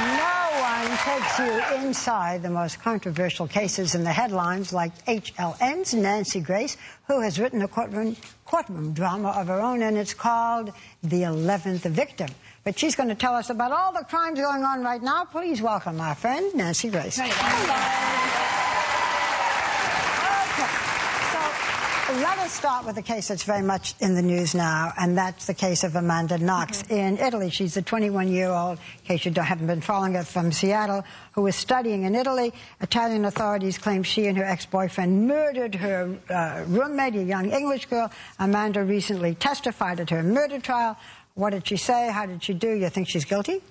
No one takes you inside the most controversial cases in the headlines like HLN's Nancy Grace, who has written a courtroom drama of her own, and it's called The 11th Victim. But she's going to tell us about all the crimes going on right now. Please welcome our friend, Nancy Grace. Let us start with a case that's very much in the news now, and that's the case of Amanda Knox in Italy. She's a 21-year-old, in case you haven't been following it, from Seattle, who was studying in Italy. Italian authorities claim she and her ex-boyfriend murdered her roommate, a young English girl. Amanda recently testified at her murder trial. What did she say? How did she do? You think she's guilty?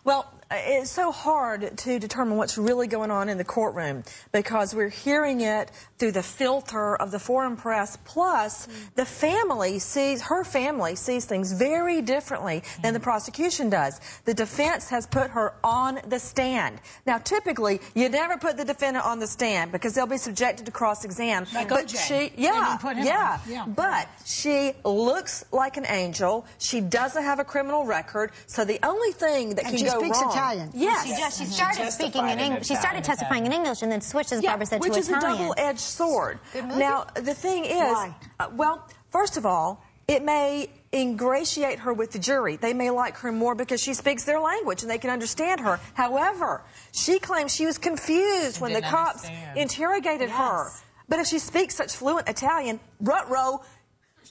Well, it's so hard to determine what's really going on in the courtroom because we're hearing it through the filter of the foreign press, plus the family her family sees things very differently than the prosecution does. The defense has put her on the stand. Now, typically, you never put the defendant on the stand because they'll be subjected to cross-exam. Like but OJ. But she looks like an angel. She doesn't have a criminal record, so the only thing that can go wrong... And she speaks Italian. Yes. She started speaking in English. She started testifying in English and then switched, as Barbara said, to Italian. Which is a double-edged sword. Now, the thing is, well, first of all, it may ingratiate her with the jury. They may like her more because she speaks their language and they can understand her. However, she claims she was confused when the cops interrogated her. But if she speaks such fluent Italian, rut-row,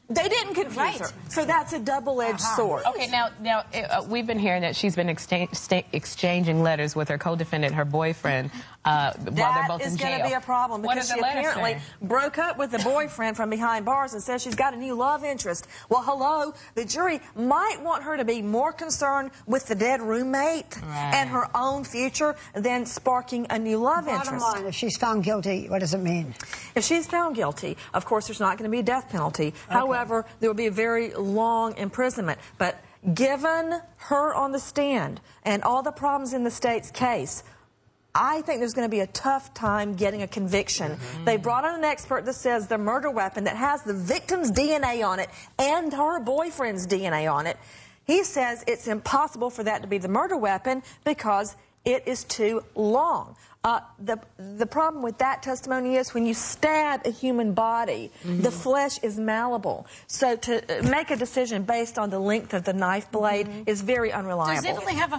they didn't confuse her. So that's a double-edged sword. Okay, now we've been hearing that she's been exchanging letters with her co-defendant, her boyfriend, while they're both in jail. That is going to be a problem because she apparently broke up with the boyfriend from behind bars and says she's got a new love interest. Well, hello, the jury might want her to be more concerned with the dead roommate and her own future than sparking a new love interest. Bottom line, if she's found guilty, what does it mean? If she's found guilty, of course, there's not going to be a death penalty. However, there will be a very long imprisonment. But given her on the stand and all the problems in the state's case, I think there's going to be a tough time getting a conviction. They brought in an expert that says the murder weapon that has the victim's DNA on it and her boyfriend's DNA on it, he says it's impossible for that to be the murder weapon because it is too long. The problem with that testimony is when you stab a human body, the flesh is malleable. So to make a decision based on the length of the knife blade is very unreliable. Does Italy have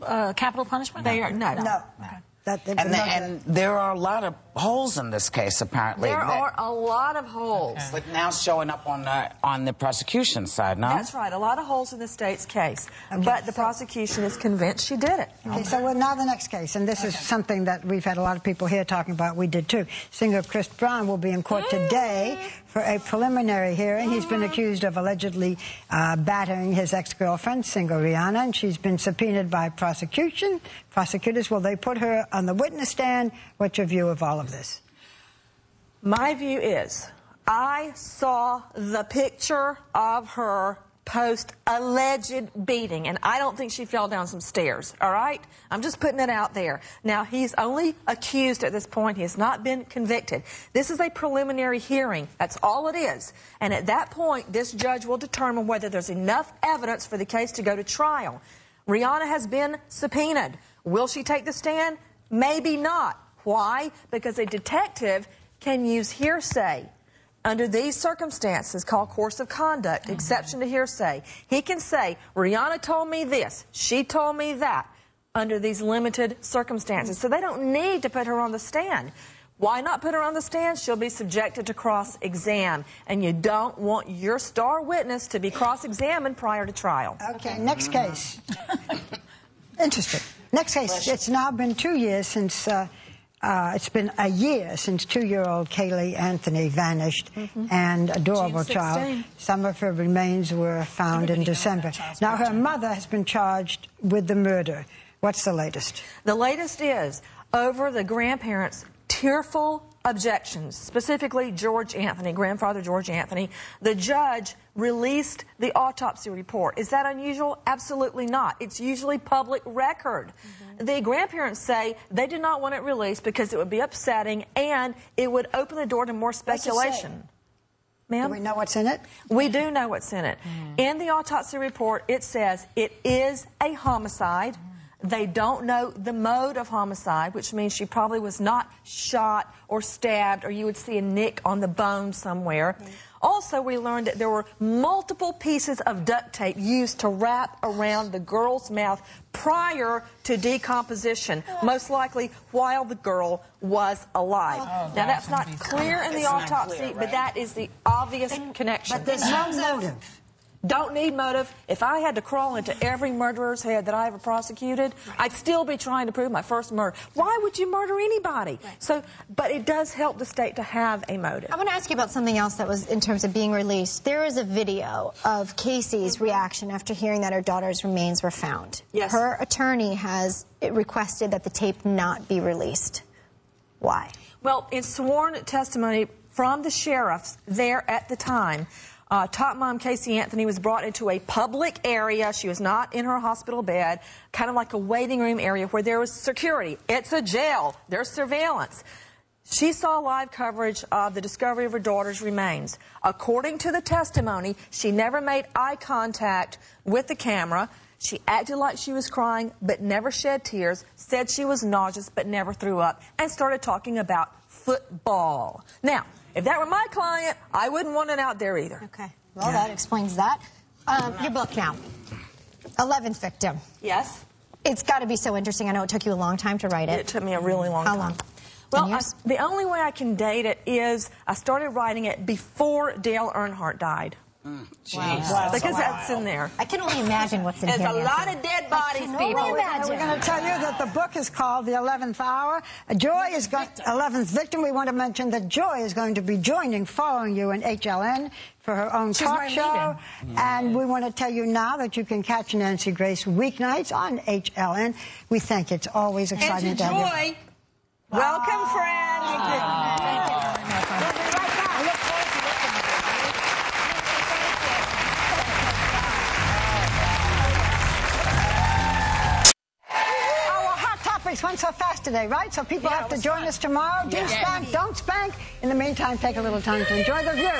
a capital punishment? They are, no. Okay. And there are a lot of holes in this case, apparently. There are a lot of holes. But now showing up on the prosecution side, no? That's right, a lot of holes in the state's case. But the prosecution is convinced she did it. Okay, so now the next case, and this is something that we've had a lot of people here talking about. We did too. Singer Chris Brown will be in court today for a preliminary hearing. He's been accused of allegedly battering his ex-girlfriend, singer Rihanna, and she's been subpoenaed by prosecutors. Will they put her on the witness stand? What's your view of all of this? My view is, I saw the picture of her post-alleged beating, and I don't think she fell down some stairs, all right? I'm just putting it out there. Now, he's only accused at this point. He has not been convicted. This is a preliminary hearing. That's all it is. And at that point, this judge will determine whether there's enough evidence for the case to go to trial. Rihanna has been subpoenaed. Will she take the stand? Maybe not. Why? Because a detective can use hearsay. Under these circumstances, called course of conduct, exception to hearsay, he can say, Rihanna told me this, she told me that, under these limited circumstances. So they don't need to put her on the stand. Why not put her on the stand? She'll be subjected to cross-exam, and you don't want your star witness to be cross-examined prior to trial. Okay, next case. Interesting. Next case. It's now been 2 years since... it's been a year since 2-year-old Kaylee Anthony vanished, and adorable child. Some of her remains were found in December. Now, her mother has been charged with the murder. What's the latest? The latest is over the grandparents' tearful objections, specifically George Anthony, grandfather George Anthony. The judge released the autopsy report. Is that unusual? Absolutely not. It's usually public record. The grandparents say they did not want it released because it would be upsetting and it would open the door to more speculation. Ma'am? Do we know what's in it? We do know what's in it. In the autopsy report, it says it is a homicide. They don't know the mode of homicide, which means she probably was not shot or stabbed, or you would see a nick on the bone somewhere. Also, we learned that there were multiple pieces of duct tape used to wrap around the girl's mouth prior to decomposition, most likely while the girl was alive. Now, that's not clear in the autopsy, but that is the obvious connection. But there's no motive. Don't need motive. If I had to crawl into every murderer's head that I ever prosecuted, I'd still be trying to prove my first murder. Why would you murder anybody? So, but it does help the state to have a motive. I want to ask you about something else that was in terms of being released. There is a video of Casey's reaction after hearing that her daughter's remains were found. Yes. Her attorney has requested that the tape not be released. Why? Well, in sworn testimony from the sheriffs there at the time, Top Mom Casey Anthony was brought into a public area. She was not in her hospital bed, kind of like a waiting room area where there was security. It's a jail. There's surveillance. She saw live coverage of the discovery of her daughter's remains. According to the testimony, she never made eye contact with the camera. She acted like she was crying, but never shed tears, said she was nauseous, but never threw up, and started talking about football. Now, if that were my client, I wouldn't want it out there either. Okay. Well, that explains that. Your book now. 11th victim. Yes. It's got to be so interesting. I know it took you a long time to write it. It took me a really long time. How long? Well, the only way I can date it is I started writing it before Dale Earnhardt died. Wow. Because that's in there. I can only imagine what's in There's here. a lot of dead bodies, people. We're going to tell you that the book is called The 11th Hour. Joy is 11th Victim. We want to mention that Joy is going to be following you in HLN for her own talk show. And we want to tell you now that you can catch Nancy Grace weeknights on HLN. We think it's always exciting to have you. Welcome, friends. Thank you. We'll be right back. I look forward to working with you. Our hot topics went so fast today, right? So people have to join us tomorrow. Do spank, don't spank. In the meantime, take a little time to enjoy the view.